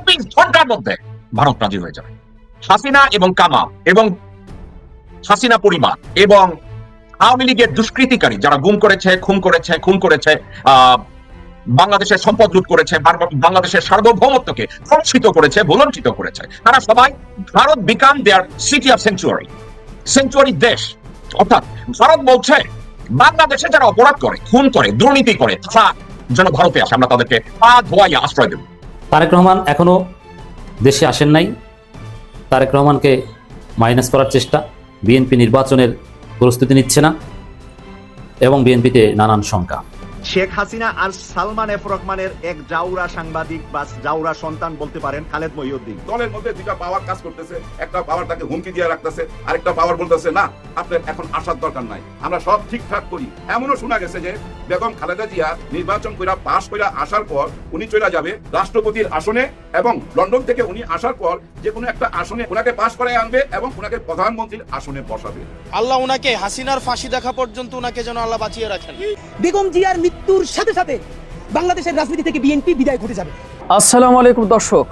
24 ঘন্টার মধ্যে ভারত রাজি হয়ে যাবে। হাসিনা এবং কামাল এবং হাসিনা পরিবার এবং আওয়ামী লীগের দুষ্কৃতিকারী যারা গুম করেছে, খুন করেছে, বাংলাদেশের সম্পদ লুট করেছে, বাংলাদেশের সার্বভৌমত্বকে প্রশ্নিত করেছে, ভুলঞ্চিত করেছে, তারা সবাই Bharat become their city of century দেশ। অর্থাৎ ভারত বলছে বাংলাদেশে যারা অপরাধ করে, খুন করে, দুর্নীতি করে, তারা যেন ভারতে আসে, আমরা তাদেরকে পা ধোয়াইয়া আশ্রয় দেব। তারেক রহমান এখনো দেশে আসেন নাই। তারেক রহমানকে মাইনাস করার চেষ্টা, বিএনপি নির্বাচনের প্রস্তুতি নিচ্ছে না এবং বিএনপিতে নানান শঙ্কা। শেখ হাসিনা আর সালমান এফ রহমানের এক জাউরা সাংবাদিক বা জাউরা সন্তান বলতে পারেন খালেদ মহিউদ্দিন। দলের মধ্যে দুইটা পাওয়ার কাজ করতেছে, একটা পাওয়ার তাকে হুমকি দিয়ে রাখতেছে, আরেকটা পাওয়ার বলতেছে না আপনার এখন আসার দরকার নাই, আমরা সব ঠিকঠাক করি। এমনও শোনা গেছে যে বেগম খালেদা জিয়া নির্বাচন কইরা পাশ কইরা আসার পর উনি চলে যাবে রাষ্ট্রপতির আসনে এবং লন্ডন থেকে উনি আসার পর যে কোনো একটা আসনে ওনাকে পাশ করায় আনবে এবং ওনাকে প্রধানমন্ত্রীর আসনে বসাবে। আল্লাহ ওনাকে হাসিনার ফাঁসি দেখা পর্যন্ত ওনাকে যেন আল্লাহ বাঁচিয়ে রাখেন। বেগম জিয়ার মৃত্যুর সাথে সাথে বাংলাদেশের রাজনীতি থেকে বিএনপি বিদায় ঘটে যাবে। আসসালামু আলাইকুম দর্শক,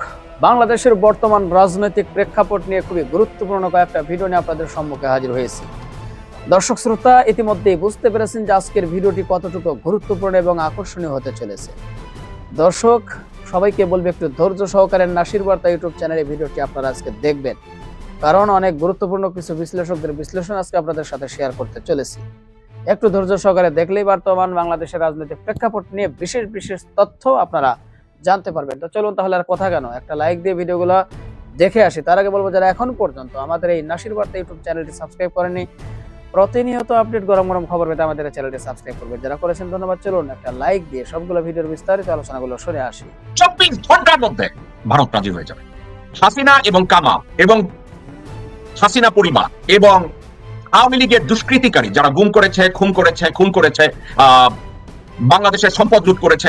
বাংলাদেশের বর্তমান রাজনৈতিক প্রেক্ষাপট নিয়ে খুবই গুরুত্বপূর্ণ কয়েকটা ভিডিও নিয়ে আপনাদের সম্মুখে হাজির হয়েছি। দর্শক শ্রোতা ইতিমধ্যেই বুঝতে পেরেছেন যে আজকের ভিডিওটি কতটুকু গুরুত্বপূর্ণ এবং আকর্ষণীয় হতে চলেছে। দর্শক সবাইকে বলবে একটু ধৈর্য সহকারে নাসির বার্তা ইউটিউব চ্যানেলে ভিডিওটি আপনারা আজকে দেখবেন, কারণ অনেক গুরুত্বপূর্ণ কিছু বিশ্লেষকদের বিশ্লেষণ আজকে আপনাদের সাথে শেয়ার করতে চলেছি। একটু ধৈর্য সহকারে দেখলেই বর্তমান বাংলাদেশের রাজনৈতিক প্রেক্ষাপট নিয়ে বিশেষ তথ্য আপনারা জানতে পারবেন। তো চলুন তাহলে আর কথা কেন, একটা লাইক দিয়ে ভিডিওগুলো দেখে আসি। তার আগে বলবো যারা এখন পর্যন্ত আমাদের এই নাসির বার্তা ইউটিউব চ্যানেলটি সাবস্ক্রাইব করেনি, প্রতিনিয়ত আপডেট গরম খবর পেতে আমাদের চ্যানেলটি সাবস্ক্রাইব করবেন। যারা করেছেন ধন্যবাদ। চলুন একটা লাইক দিয়ে সবগুলো ভিডিওর বিস্তারিত আলোচনাগুলো শুনে আসি। 24 ঘন্টার মধ্যে ভারত রাজি হয়ে যাবে। হাসিনা এবং কামাল এবং হাসিনা পরিবার এবং আওয়ামী লীগের দুষ্কৃতিকারী যারা গুম করেছে, খুন করেছে, বাংলাদেশের সম্পদ লুট করেছে,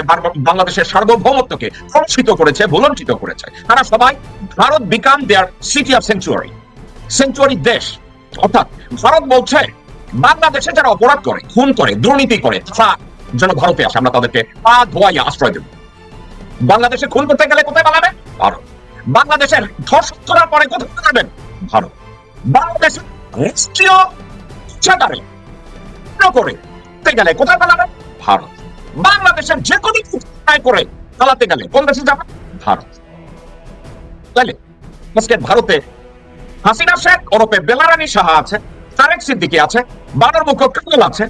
বাংলাদেশের সার্বভৌমত্বকে প্রশ্নিত করেছে, ভুলঞ্চিত করেছে, তারা সবাই Bharat become their city of century দেশ। অর্থাৎ ভারত বলছে বাংলাদেশে যারা অপরাধ করে, খুন করে, দুর্নীতি করে, তারা যেন ভারতে আসে, আমরা তাদেরকে পা ধোয়াইয়া আশ্রয় দেব। বাংলাদেশে খুন করতে গেলে কোথায় পালাবে? ভারত। বাংলাদেশের ধর্ষণ করার পরে কোথায় পালাবেন? ভারত। বাংলাদেশের রাষ্ট্রীয় করে গেলে কোথায় পালাবেন? ভারত। বাংলাদেশের যে কোনো করে পালাতে গেলে কোন দেশে যাবে? ভারত। তাইলে আজকে ভারতে হাসিনা শেখ ওরফে বেলারানী সাহা আছে, তারেক সিদ্দিকী আছে, বানর মুখ কামাল আছে,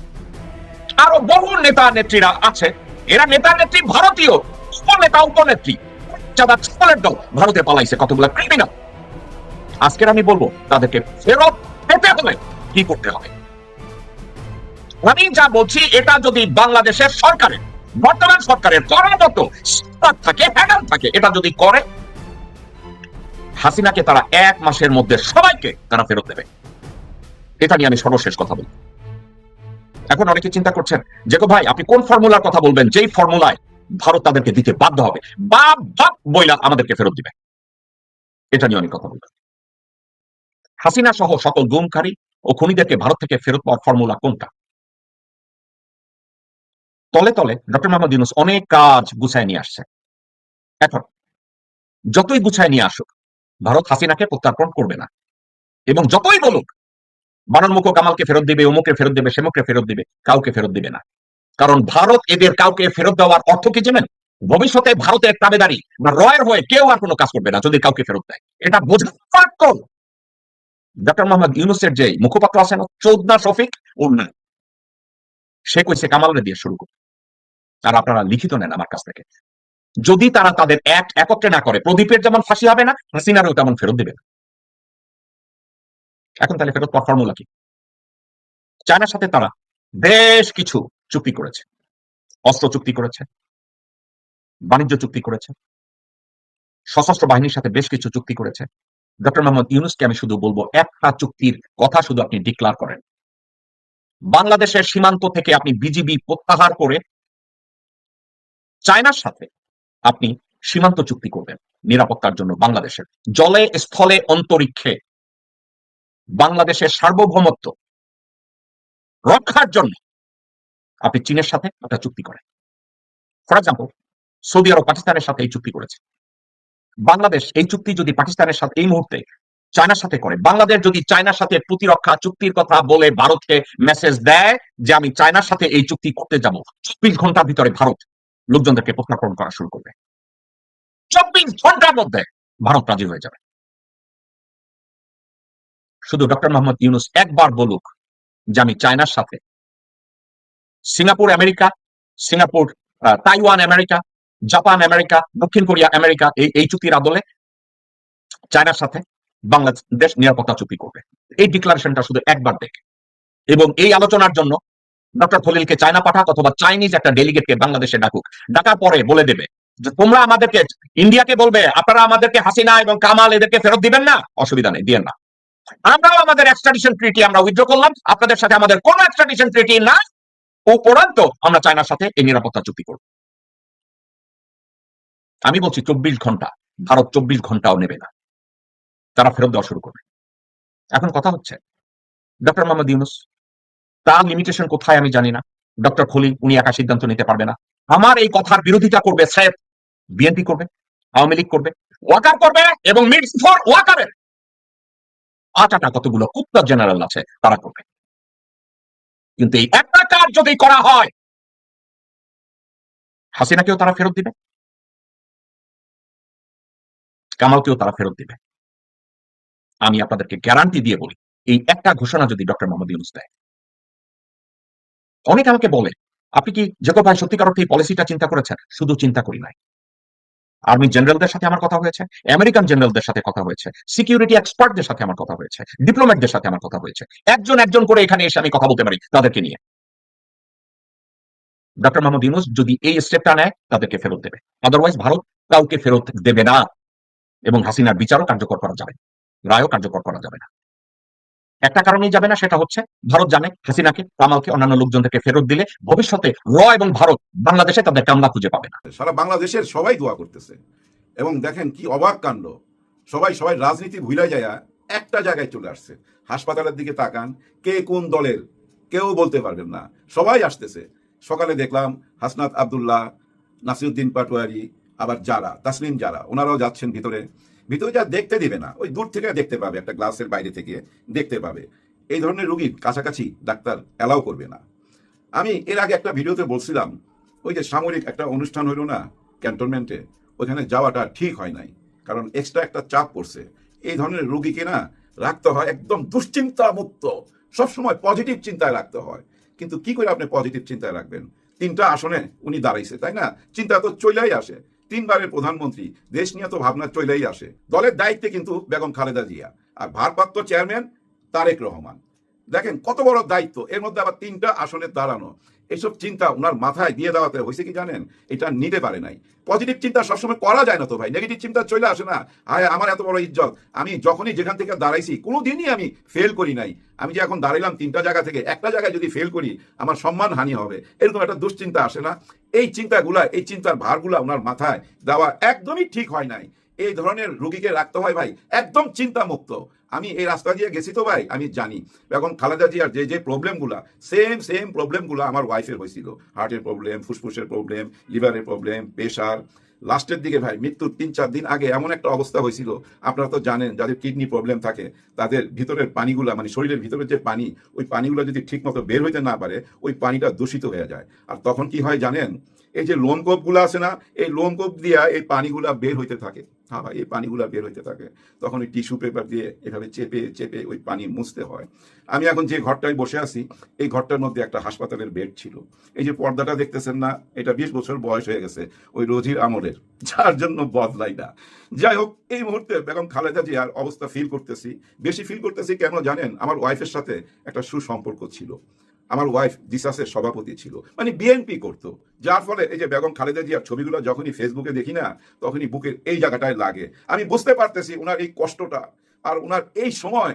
আরো বহু নেতা নেত্রীরা আছে। এরা নেতা নেত্রী ভারতীয় উপনেতা উপনেত্রী যারা ছাগলের দল ভারতে পালাইছে, কতগুলো ক্রিমিনাল। আজকের আমি বলবো তাদেরকে ফেরত পেতে হলে কি করতে হবে। আমি যা বলছি এটা যদি বাংলাদেশের সরকারের, বর্তমান সরকারের করার মতো থাকে, হ্যান্ডেল থাকে, এটা যদি করে, হাসিনাকে তারা 1 মাসের মধ্যে সবাইকে তারা ফেরত দেবে। এটা নিয়ে আমি সর্বশেষ কথা বলি। এখন অনেকে চিন্তা করছেন যে ভাই আপনি কোন ফর্মুলার কথা বলবেন, যেই ফর্মুলায় ভারত তাদেরকে দিতে বাধ্য হবে, বাপ বইলা আমাদেরকে ফেরত দিবে। এটা নিয়ে অনেক কথা বলবেন। হাসিনা সহ সকল গুমকারী ও খুনিদেরকে ভারত থেকে ফেরত পাওয়ার ফর্মুলা কোনটা? তলে তলে ডক্টর মোহাম্মদ ইউনূস অনেক কাজ গুছায় নিয়ে আসছে। এখন যতই গুছায় নিয়ে আসুক, ভারত হাসিনাকে প্রত্যার্পণ করবে না। এবং যতই বলুক বানরমুখ কামালকে ফেরত দিবে, অমুকে ফেরত দিবে, সেমুকে ফেরত দিবে, কাউকে ফেরত দিবে না। কারণ ভারত এদের কাউকে ফেরত দেওয়ার অর্থ কি জানেন? ভবিষ্যতে ভারতের তাবেদারি বা রয়ের হয়ে কেউ আর কোনো কাজ করবে না যদি কাউকে ফেরত দেয়। এটা বোঝা ডক্টর মোহাম্মদ ইউনূসের যে মুখপাত্র আছেন চৌধনা শফিক উন্নয়ন, সে কইছে কামালরে দিয়ে শুরু করবে। আর আপনারা লিখিত নেন আমার কাছ থেকে, যদি তারা তাদের একত্রে না করে, প্রদীপের যেমন ফাঁসি হবে না, হাসিনারও তেমন ফেরত দিবে না। এখন তাহলে ফেরত পাওয়ার ফর্মুলা কি? চায়নার সাথে তারা বেশ কিছু চুক্তি করেছে, অস্ত্র চুক্তি করেছে, বাণিজ্য চুক্তি করেছে, সশস্ত্র বাহিনীর সাথে বেশ কিছু চুক্তি করেছে। ডক্টর মোহাম্মদ ইউনূসকে আমি শুধু বলবো একটা চুক্তির কথা শুধু আপনি ডিক্লার করেন। বাংলাদেশের সীমান্ত থেকে আপনি বিজিবি প্রত্যাহার করে চায়নার সাথে আপনি সীমান্ত চুক্তি করবেন নিরাপত্তার জন্য। বাংলাদেশের জলে, স্থলে, অন্তরিক্ষে বাংলাদেশের সার্বভৌমত্ব রক্ষার জন্য আপনি চীনের সাথে একটা চুক্তি করেন। ফর এক্সাম্পল, সৌদি আরব পাকিস্তানের সাথে এই চুক্তি করেছে। বাংলাদেশ এই চুক্তি যদি পাকিস্তানের সাথে এই মুহূর্তে চায়নার সাথে করে, বাংলাদেশ যদি চায়নার সাথে প্রতিরক্ষা চুক্তির কথা বলে ভারতকে মেসেজ দেয় যে আমি চায়নার সাথে এই চুক্তি করতে যাব, 24 ঘন্টার ভিতরে ভারত লোকজনদেরকে প্রত্যার্পণ করা শুরু করবে। 24 ঘন্টার মধ্যে ভারত রাজি হয়ে যাবে। শুধু ডক্টর মোহাম্মদ ইউনূস একবার বলুক যে আমি চায়নার সাথে Singapore America, Taiwan America, Japan America, দক্ষিণ কোরিয়া আমেরিকা এই চুক্তির আদলে চায়নার সাথে বাংলাদেশ নিরাপত্তা চুক্তি করবে। এই ডিক্লারেশনটা শুধু একবার দেখে, এবং এই আলোচনার জন্য ডক্টর খলিলকে চায়না পাঠাক অথবা চাইনিজ একটা ডেলিগেটকে বাংলাদেশে ডাকুক, ডাকার পরে বলে দেবে যে তোমরা আমাদেরকে, ইন্ডিয়াকে বলবে আপনারা আমাদেরকে হাসিনা এবং কামাল এদেরকে ফেরত দিবেন না, অসুবিধা নেই, দিয়েন না। আমরাও আমাদের এক্সট্রাডিশন ট্রিটি আমরা উইথড্র করলাম, আপনাদের সাথে আমাদের কোনো এক্সট্রাডিশন ট্রিটি না, উপরন্ত আমরা চায়নার সাথে এই নিরাপত্তা চুক্তি করব। আমি বলছি 24 ঘন্টা, ভারত 24 ঘন্টাও নেবে না, তারা ফেরত দেওয়া শুরু করবে। এখন কথা হচ্ছে ডক্টর মোহাম্মদ ইউনূস, তার লিমিটেশন কোথায় আমি জানি না। ডক্টর খলিল উনি একা সিদ্ধান্ত নিতে পারবে না। আমার এই কথার বিরোধিতা করবে স্রেফ বিএনপি করবে, আওয়ামী লীগ করবে, ওয়াকার করবে, এবং মিডস ফর ওয়াকারের 8টা কতগুলো কুত্তা জেনারেল আছে তারা করবে। কিন্তু এই একটা কাজ যদি করা হয়, হাসিনাকেও তারা ফেরত দিবে, কামালকেও তারা ফেরত দিবে। আমি আপনাদেরকে গ্যারান্টি দিয়ে বলি, এই একটা ঘোষণা যদি ডক্টর মোহাম্মদ ইউনূস দেয়। অনেকে আমাকে বলে আপনি কি জেকব ভাই সত্যিকার অর্থে এই পলিসিটা চিন্তা করেছেন? শুধু চিন্তা করি নাই, আর্মি জেনারেলদের সাথে আমার কথা হয়েছে, আমেরিকান জেনারেলদের সাথে কথা হয়েছে, সিকিউরিটি এক্সপার্টদের সাথে আমার কথা হয়েছে, ডিপ্লোম্যাটদের সাথে আমার কথা হয়েছে। একজন একজন করে এখানে এসে আমি কথা বলতে পারি তাদেরকে নিয়ে। ডক্টর মোহাম্মদ ইউনূস যদি এই স্টেপটা নেয়, তাদেরকে ফেরত দেবে, আদারওয়াইজ ভারত কাউকে ফেরত দেবে না, এবং হাসিনার বিচারও কার্যকর করা যাবে, রায়ও কার্যকর করা যাবে না। একটা কারণেই যাবে না, সেটা হচ্ছে ভারত জানে হাসিনাকে, কামালকে, অন্যান্য লোকজনদেরকে ফেরত দিলে ভবিষ্যতে এবং ভারত বাংলাদেশে তাদের কামলা খুঁজে পাবে না। সারা বাংলাদেশের সবাই দোয়া করতেছে, এবং দেখেন কি অবাক কাণ্ড, সবাই রাজনীতি ভুলে যায় একটা জায়গায় চলে আসছে। হাসপাতালের দিকে তাকান, কে কোন দলের কেউ বলতে পারবেন না, সবাই আসতেছে। সকালে দেখলাম হাসনাত আব্দুল্লাহ, নাসিরউদ্দিন পাটোয়ারি, আবার যারা তাসলিম যারা, ওনারাও যাচ্ছেন ভিতরে। ভিতরে যা দেখতে দিবে না, ওই দূর থেকে দেখতে পাবে, একটা গ্লাসের বাইরে থেকে দেখতে পাবে। এই ধরনের রোগীর কাছাকাছি ডাক্তার অ্যালাউ করবে না। আমি এর আগে একটা ভিডিওতে বলছিলাম, ওই যে সামরিক একটা অনুষ্ঠান হইল না ক্যান্টনমেন্টে, ওইখানে যাওয়াটা ঠিক হয় নাই, কারণ এক্সট্রা একটা চাপ পড়ছে। এই ধরনের রোগীকে না রাখতে হয় একদম দুশ্চিন্তা মুক্ত, সবসময় পজিটিভ চিন্তায় রাখতে হয়। কিন্তু কি করে আপনি পজিটিভ চিন্তায় রাখবেন? 3টা আসনে উনি দাঁড়াইছে, তাই না? চিন্তা তো চলেই আসে। 3বারের প্রধানমন্ত্রী, দেশ নিয়ে তো ভাবনা চলেই আসে। দলের দায়িত্বে কিন্তু বেগম খালেদা জিয়া, আর ভারপ্রাপ্ত চেয়ারম্যান তারেক রহমান। দেখেন কত বড় দায়িত্ব, এর মধ্যে আবার 3টা আসনে দাঁড়ানো। এইসব চিন্তা ওনার মাথায় দিয়ে দেওয়াতে হয়েছে কি জানেন? এটা নিতে পারে নাই। পজিটিভ চিন্তা সবসময় করা যায় না তো ভাই, নেগেটিভ চিন্তা চলে আসে না। হায় আমার এত বড় ইজ্জত, আমি যখনই যেখান থেকে দাঁড়াইছি কোনোদিনই আমি ফেল করি নাই। আমি যে এখন দাঁড়াইলাম 3টা জায়গা থেকে, একটা জায়গায় যদি ফেল করি আমার সম্মান হানি হবে, এরকম একটা দুশ্চিন্তা আসে না? এই চিন্তাগুলা, এই চিন্তার ভারগুলা ওনার মাথায় দেওয়া একদমই ঠিক হয় নাই। এই ধরনের রোগীকে রাখতে হয় ভাই একদম চিন্তা মুক্ত। আমি এই রাস্তা দিয়ে গেছি তো ভাই, আমি জানি বেগম খালেদা জিয়ার যে প্রবলেমগুলা, সেম প্রবলেমগুলো আমার ওয়াইফের হয়েছিল। হার্টের প্রবলেম, ফুসফুসের প্রবলেম, লিভারের প্রবলেম, প্রেশার। লাস্টের দিকে ভাই মৃত্যুর 3-4 দিন আগে এমন একটা অবস্থা হয়েছিল, আপনারা তো জানেন যাদের কিডনি প্রবলেম থাকে তাদের ভিতরের পানিগুলা, মানে শরীরের ভিতরের যে পানি, ওই পানিগুলো যদি ঠিক মতো বের হইতে না পারে, ওই পানিটা দূষিত হয়ে যায়। আর তখন কি হয় জানেন? এই যে লোমকূপগুলো আছে না, এই লোমকূপ দিয়া এই পানিগুলা বের হইতে থাকে। হ্যাঁ ভাই, এই পানিগুলা বের হইতে থাকে। তখন ওই টিস্যু পেপার দিয়ে এভাবে চেপে চেপে ওই পানি মুছতে হয়। আমি এখন যে ঘরটায় বসে আছি, এই ঘরটার মধ্যে একটা হাসপাতালের বেড ছিল। এই যে পর্দাটা দেখতেছেন না, এটা 20 বছর বয়স হয়ে গেছে, ওই রোজির আমলের, যার জন্য বদলাই না। যাই হোক, এই মুহূর্তে বেগম খালেদা জিয়ার অবস্থা ফিল করতেছি। বেশি ফিল করতেছি কেন জানেন? আমার ওয়াইফের সাথে একটা সুসম্পর্ক ছিল। আমার ওয়াইফ জিসাসের সভাপতি ছিল, মানে বিএনপি করতো, যার ফলে এই যে বেগম খালেদা জিয়ার ছবিগুলো যখনই ফেসবুকে দেখি না, তখনই বুকের এই জায়গাটায় লাগে। আমি বুঝতে পারতেছি ওনার এই কষ্টটা, আর ওনার এই সময়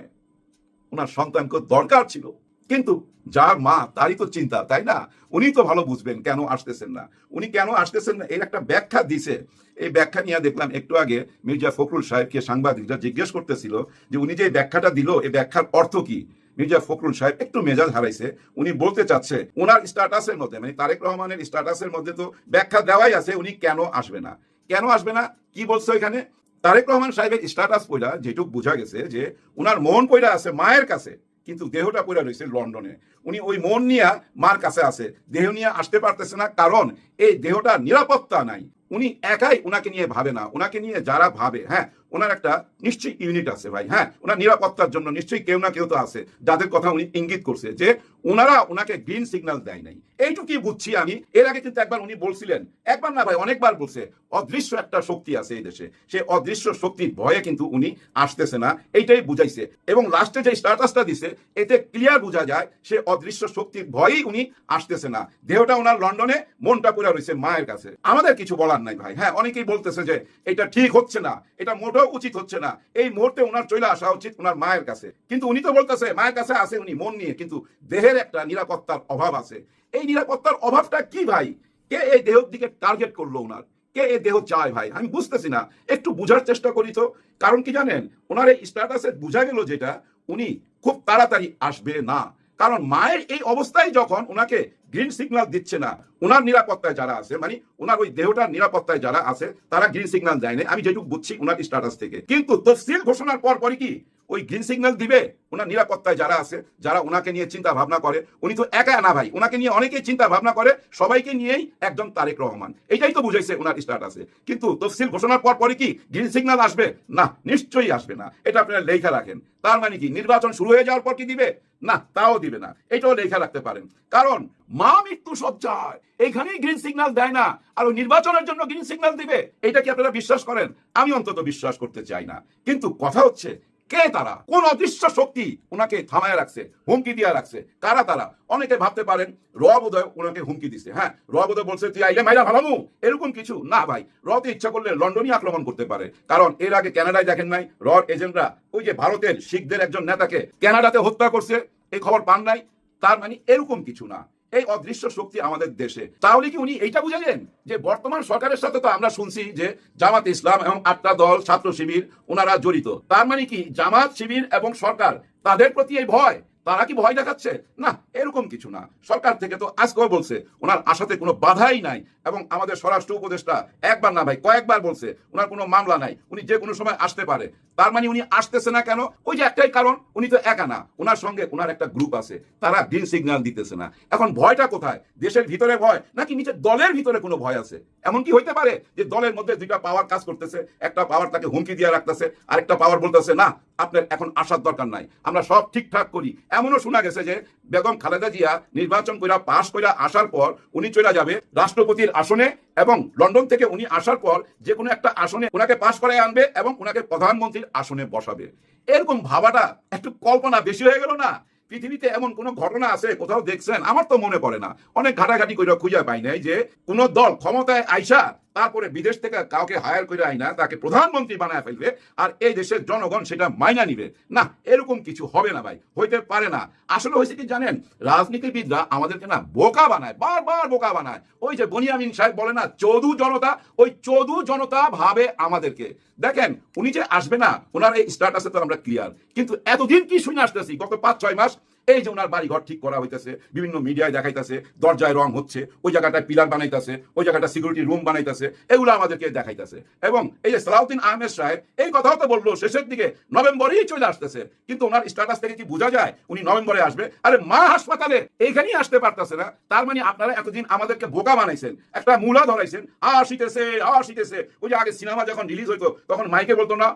ওনার সন্তানকে দরকার ছিল। কিন্তু যার মা তারই তো চিন্তা, তাই না? উনি তো ভালো বুঝবেন কেন আসতেছেন না। উনি কেন আসতেছেন না এর একটা ব্যাখ্যা দিছে। এই ব্যাখ্যা নিয়ে দেখলাম একটু আগে মির্জা ফখরুল সাহেবকে সাংবাদিকরা জিজ্ঞেস করতেছিল যে উনি যে ব্যাখ্যাটা দিল, এই ব্যাখ্যার অর্থ কি। মির্জা ফখরুল সাহেব একটু মেজাজ হারাইছে। উনি বলতে চাচ্ছে ওনার স্ট্যাটাসের মধ্যে, মানে তারেক রহমানের স্ট্যাটাসের মধ্যে তো ব্যাখ্যা দেওয়াই আছে উনি কেন আসবে না। কেন আসবে না কি বলছে এখানে? তারেক রহমান সাহেবের স্ট্যাটাস পয়লা যেটুক বোঝা গেছে যে উনার মন পয়লা আছে মায়ের কাছে, কিন্তু দেহটা পয়লা রয়েছে লন্ডনে। উনি ওই মন নিয়ে মার কাছে আছে, দেহ নিয়ে আসতে পারতেছে না, কারণ এই দেহটা নিরাপত্তা নাই। উনি একাই উনাকে নিয়ে ভাবে না, উনাকে নিয়ে যারা ভাবে, হ্যাঁ ওনার একটা নিশ্চয়ই ইউনিট আছে ভাই, হ্যাঁ ওনার নিরাপত্তার জন্য নিশ্চয়ই কেউ না কেউ তো আছে যাদের কথা উনি ইঙ্গিত করছে যে ওনারা ওনাকে গ্রিন সিগন্যাল দেয় নাই। এইটুকুই বুঝছি আমি। এর আগে কিন্তু একবার উনি বলছিলেন, একবার না ভাই অনেকবার বলছে, অদৃশ্য একটা শক্তি আছে এই দেশে, সেই অদৃশ্য শক্তির ভয়ে কিন্তু উনি আসতেছে না, এইটাই বুঝাইছে। এবং লাস্টে যে স্ট্যাটাসটা দিছে এতে ক্লিয়ার বোঝা যায় সে অদৃশ্য শক্তির ভয়েই উনি আসতেছে না। দেহটা ওনার লন্ডনে, মনটা পুরা রয়েছে মায়ের কাছে। আমাদের কিছু বলার নাই ভাই। হ্যাঁ অনেকেই বলতেছে যে এটা ঠিক হচ্ছে না, এটা মোটেও উচিত হচ্ছে না, এই মুহূর্তে ওনার চলে আসা উচিত ওনার মায়ের কাছে। কিন্তু উনি তো বলতেছে মায়ের কাছে আছে উনি মন নিয়ে, কিন্তু দেহের একটা নিরাপত্তার অভাব আছে। এই নিরাপত্তার অভাবটা কি ভাই? কে এই দেহের দিকে টার্গেট করলো ওনার? কে এই দেহ চায় ভাই? আমি বুঝতেছি না, একটু বুঝার চেষ্টা করি তো। কারণ কি জানেন, ওনার এই স্ট্যাটাসে বোঝা গেল যেটা উনি খুব তাড়াতাড়ি আসবে না। কারণ মায়ের এই অবস্থায় যখন ওনাকে গ্রিন সিগন্যাল দিচ্ছে না, ওনার নিরাপত্তায় যারা আছে, মানে ওনার ওই দেহটার নিরাপত্তায় যারা আছে তারা গ্রিন সিগন্যাল দেয় না, আমি যেটুকু বুঝছি ওনার স্ট্যাটাস থেকে। কিন্তু তফসিল ঘোষণার পর পরই কি ওই গ্রিন সিগন্যাল দিবে ওনার নিরাপত্তায় যারা আছে, যারা ওনাকে নিয়ে চিন্তা ভাবনা করে? উনি তো একা না ভাই, ওনাকে নিয়ে অনেকেই চিন্তা ভাবনা করে, সবাইকে নিয়েই একজন তারেক রহমান, এটাই তো বুঝাইছে ওনার স্ট্যাটাসে। কিন্তু তফসিল ঘোষণার পর পরই কি গ্রিন সিগন্যাল আসবে? না, নিশ্চয়ই আসবে না। এটা আপনারা লেখা রাখেন। তার মানে কি নির্বাচন শুরু হয়ে যাওয়ার পর কি দিবে? না, তাও দিবে না, এটাও লেখা রাখতে পারেন। কারণ মা মৃত্যু সজ্জায় এইখানেই গ্রিন সিগন্যাল দেয় না, আর ওই নির্বাচনের জন্য গ্রিন সিগন্যাল দিবে, এটা কি আপনারা বিশ্বাস করেন? আমি অন্তত বিশ্বাস করতে চাই না। কিন্তু কথা হচ্ছে কে তারা? কোন অদৃশ্য শক্তি ওনাকে থামায় রাখছে, হুমকি দিয়ে রাখছে? কারা তারা? অনেকে ভাবতে পারেন রবোদয় ওনাকে হুমকি দিছে। হ্যাঁ রবোদয় বলছে তুই আইলে মাইরা ভালামু, এরকম কিছু না ভাই। রতে ইচ্ছা করলে লন্ডনই আক্রমণ করতে পারে। কারণ এর আগে কানাডায় দেখেন নাই রড এজেন্টরা ওই যে ভারতের শিখদের একজন নেতাকে কানাডাতে হত্যা করছে, এই খবর পান নাই? তার মানে এরকম কিছু না, এই অদৃশ্য শক্তি আমাদের দেশে। তাহলে কি উনি এইটা বুঝালেন যে বর্তমান সরকারের সাথে তো আমরা শুনছি যে জামাত ইসলাম এবং 8টা দল, ছাত্র শিবির ওনারা জড়িত। তার মানে কি জামাত শিবির এবং সরকার তাদের প্রতি এই ভয়, তারা কি ভয় দেখাচ্ছে? না, এরকম কিছু না। সরকার থেকে তো আজকেও বলছে ওনার আশাতে কোনো বাধাই নাই, এবং আমাদের স্বরাষ্ট্র উপদেষ্টা একবার না ভাই কয়েকবার বলছে ওনার কোনো মামলা নাই, উনি যে কোনো সময় আসতে পারে। তার মানে উনি আসতেছে না কেন? ওই যে একটাই কারণ, উনি তো একা না, ওনার সঙ্গে ওনার একটা গ্রুপ আছে, তারা গ্রিন সিগন্যাল দিতেছে না। এখন ভয়টা কোথায়? দেশের ভিতরে ভয় নাকি নিচে দলের ভিতরে কোনো ভয় আছে? এমন কি হইতে পারে যে দলের মধ্যে দুইটা পাওয়ার কাজ করতেছে, একটা পাওয়ার তাকে হুমকি দিয়ে রাখতেছে, আরেকটা পাওয়ার বলতেছে না আপনার এখন আসার দরকার নাই, আমরা সব ঠিকঠাক করি? এমনও শোনা গেছে যে বেগম খালেদা জিয়া নির্বাচন কইরা পাশ কইরা আসার পর উনি চলে যাবে রাষ্ট্রপতির আসনে, এবং লন্ডন থেকে উনি আসার পর যে কোনো একটা আসনে ওনাকে পাশ করায় আনবে এবং ওনাকে প্রধানমন্ত্রীর আসনে বসাবে। এরকম ভাবাটা একটু কল্পনা বেশি হয়ে গেল না? পৃথিবীতে এমন কোন ঘটনা আছে কোথাও দেখছেন? আমার তো মনে পড়ে না। অনেক ঘাটাঘাটি করে খুঁজে পাই নাই যে কোন দল ক্ষমতায় আইসা তারপরে বিদেশ থেকে কাউকে হায়ার করে আইনা তাকে প্রধানমন্ত্রী বানায় ফেলবে আর এই দেশের জনগণ সেটা মাইনা নিবে। না, এরকম কিছু হবে না ভাই, হইতে পারে না। আসলে হয়েছে কি জানেন, রাজনীতিবিদরা আমাদেরকে না বোকা বানায়, বারবার বোকা বানায়। ওই যে বনিয়ামিন সাহেব বলে না চৌধু জনতা, ওই চৌধু জনতা ভাবে আমাদেরকে। দেখেন উনি যে আসবে না, ওনার এই স্ট্যাটাসে তো আমরা ক্লিয়ার, কিন্তু এতদিন কি শুনে আসতেছি গত 5-6 মাস, এই যে ওনার বাড়ি ঘর ঠিক করা হইতেছে, বিভিন্ন মিডিয়ায় দেখাইতেছে, দরজায় রং হচ্ছে, ওই জায়গাটায় পিলার বানাইতেছে, ওই জায়গাটা সিকিউরিটি রুম বানাইতেছে, এগুলো আমাদেরকে দেখাইতেছে। এবং এই যে সালাউদ্দিন আহমেদ সাহেব এই কথাও তো বললো শেষের দিকে নভেম্বরেই চলে আসতেছে, কিন্তু ওনার স্ট্যাটাস থেকে কি বোঝা যায় উনি নভেম্বরে আসবে? আরে মা হাসপাতালে এইখানেই আসতে পারতেছে না। তার মানে আপনারা এতদিন আমাদেরকে বোকা বানাইছেন, একটা মূলা ধরাইছেন, আসিতেছে আসিতেছে। ওই যে আগে সিনেমা যখন রিলিজ হইতো তখন মাইকে বলতো না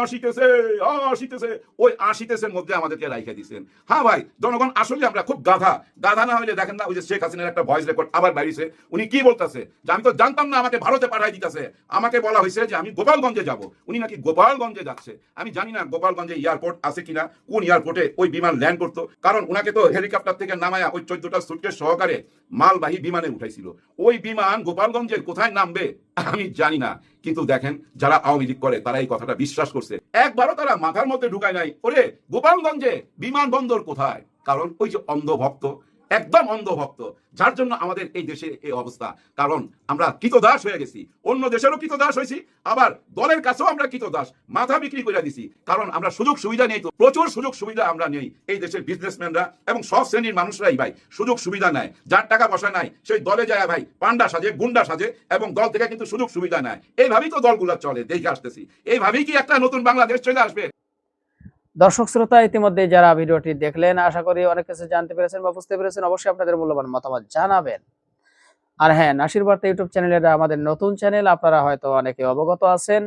আসিতেছে আসিতেছে, ওই আসিতেছের মধ্যে আমাদেরকে রাইখা দিচ্ছেন। হ্যাঁ ভাই, জনগণ আসলে আমরা খুব গাধা। গাধা না হইলে দেখেন না ওই যে শেখ হাসিনার একটা ভয়েস রেকর্ড আবার বাইরেছে, উনি কি বলতেছে যে আমি তো জানতাম না আমাকে ভারতে পাঠাই দিতেছে, আমাকে বলা হয়েছে যে আমি গোপালগঞ্জে যাব। উনি নাকি গোপালগঞ্জে যাচ্ছে। আমি জানি না গোপালগঞ্জে এয়ারপোর্ট আছে কিনা, কোন এয়ারপোর্টে ওই বিমান ল্যান্ড করতো, কারণ ওনাকে তো হেলিকপ্টার থেকে নামায়া ওই 14টা সুটকেস সহকারে মালবাহী বিমানে উঠাইছিল। ওই বিমান গোপালগঞ্জের কোথায় নামবে আমি জানি না, কিন্তু দেখেন যারা আওয়ামী লীগ করে তারা এই কথাটা বিশ্বাস করছে। একবারও তারা মাথার মধ্যে ঢুকায় নাই ওরে গোপালগঞ্জে বিমানবন্দর কোথায়, কারণ ওই যে অন্ধভক্ত একদম অন্ধভক্ত, যার জন্য আমাদের এই দেশে এই অবস্থা। কারণ আমরা কৃতদাস হয়ে গেছি, অন্য দেশেরও কৃতদাস হয়েছি, আবার দলের কাছেও আমরা কৃতদাস, মাথা বিক্রি করে দিছি। কারণ আমরা সুযোগ সুবিধা নেই, তো প্রচুর সুযোগ সুবিধা আমরা নেই। এই দেশের বিজনেসম্যানরা এবং সব শ্রেণীর মানুষরাই ভাই সুযোগ সুবিধা নেয়। যার টাকা পয়সা নাই সেই দলে যায় ভাই পান্ডা সাজে, গুন্ডা সাজে, এবং দল থেকে কিন্তু সুযোগ সুবিধা নেয়। এইভাবেই তো দলগুলো চলে, দেখে আসতেছি। এইভাবেই কি একটা নতুন বাংলাদেশ চলে আসবে? দর্শক শ্রোতা, ইতিমধ্যে যারা ভিডিওটি দেখলেন, আশা করি অনেক কিছু জানতে পেরেছেন বা বুঝতে পেরেছেন। অবশ্যই আপনাদের মূল্যবান মতামত জানাবেন। আর হ্যাঁ, নাসির বার্তা ইউটিউব চ্যানেল আমাদের নতুন চ্যানেল, আপনারা হয়তো অনেকে অবগত আছেন।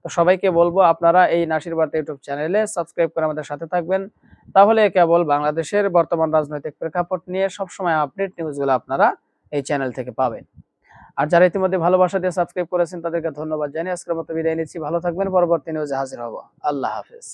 তো সবাইকে বলবো আপনারা এই নাসির বার্তা ইউটিউব চ্যানেলে সাবস্ক্রাইব করে আমাদের সাথে থাকবেন। তাহলে কেবল বাংলাদেশের বর্তমান রাজনৈতিক প্রেক্ষাপট নিয়ে সবসময় আপডেট নিউজগুলো আপনারা এই চ্যানেল থেকে পাবেন। আর যারা ইতিমধ্যে ভালোবাসা দিয়ে সাবস্ক্রাইব করেছেন তাদেরকে ধন্যবাদ জানিয়ে আজকের মতো বিদায় নিচ্ছি। ভালো থাকবেন, পরবর্তী নিউজে হাজির হব। আল্লাহ হাফেজ।